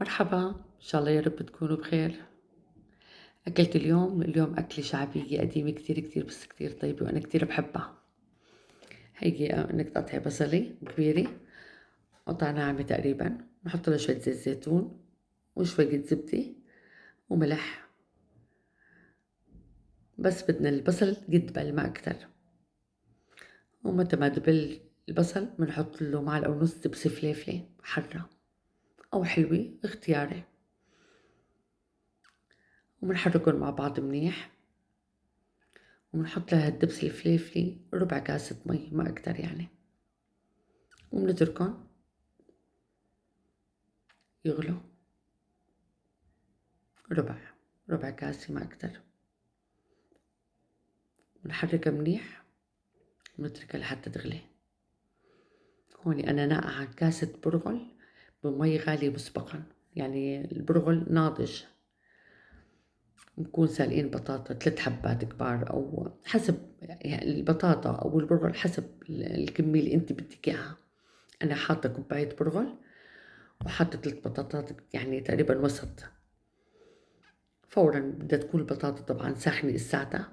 مرحبا، إن شاء الله يا رب تكونوا بخير. أكلت اليوم أكلة شعبية قديمة كتير كتير بس كتير طيبة وأنا كتير بحبها. هيجي إنك تقطعي بصلة كبيرة، قطع ناعمة تقريبا، نحط لها شوية زيت زيتون وشوية زبدة وملح. بس بدنا البصل يدبل ما أكتر، ومتى ما دبل البصل بنحط له معلقة ونص دبس فليفلة حرة أو حلوة اختياري، وبنحركن مع بعض منيح، وبنحط لها الدبس الفليفلي ربع كاسة مي ما أكتر يعني، وبنتركن يغلوا ربع كاسة ما أكتر، بنحركها منيح ونتركها لحتى تغلي. هون أنا ناقعة كاسة برغل بمي غالية مسبقا، يعني البرغل ناضج، بنكون سالقين بطاطا 3 حبات كبار أو حسب يعني البطاطا أو البرغل حسب الكمية اللي انت بدك إياها. أنا حاطة كوباية برغل وحاطة 3 بطاطات يعني تقريبا وسط. فورا بدها تكون البطاطا طبعا ساخنة لساتها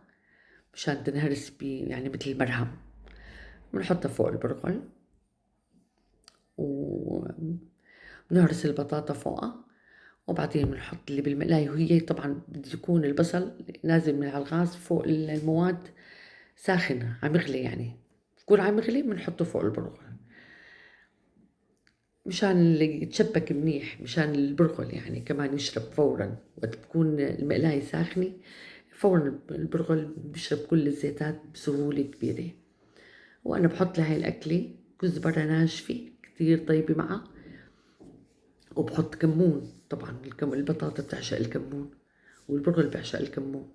مشان تنهرس يعني مثل المرهم. بنحطها فوق البرغل وبنهرس البطاطا فوقها، وبعدين بنحط اللي بالمقلاية، وهي طبعا بده يكون البصل نازل من على الغاز فوق المواد ساخنة عم يغلي، يعني بكون عم يغلي بنحطه فوق البرغل مشان اللي يتشبك منيح، مشان البرغل يعني كمان يشرب فورا. وقت بتكون المقلاية ساخنة فورا البرغل بيشرب كل الزيتات بسهولة كبيرة. وأنا بحط لهاي الأكلة كزبرة ناشفة كتير طيبة معها، وبحط كمون. طبعا البطاطا بتعشق الكمون والبرغل بيعشق الكمون.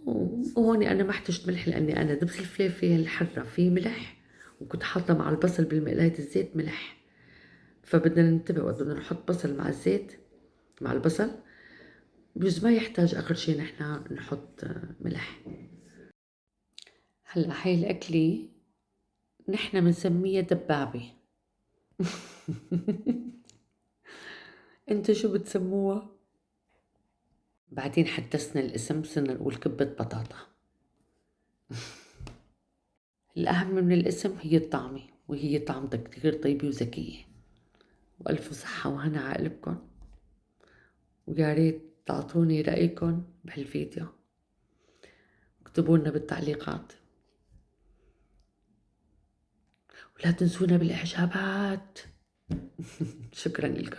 وهون أنا ما احتجت ملح لأني أنا دبس الفليفل الحرة فيه ملح، وكنت حاطة مع البصل بالمقلاية الزيت ملح، فبدنا ننتبه وقت بدنا نحط بصل مع الزيت مع البصل بجوز ما يحتاج آخر شي نحنا نحط ملح. هلأ هاي الأكلة نحنا بنسميها دبابة. انت شو بتسموها؟ بعدين حدثنا الاسم صرنا نقول كبة بطاطا. الأهم من الاسم هي الطعمة، وهي طعمتها كتير طيبة وذكية. وألف صحة وهنا عقلبكن، ويا ريت تعطوني رأيكن بهالفيديو، اكتبوا لنا بالتعليقات، ولا تنسونا بالإعجابات. شكرا لكم.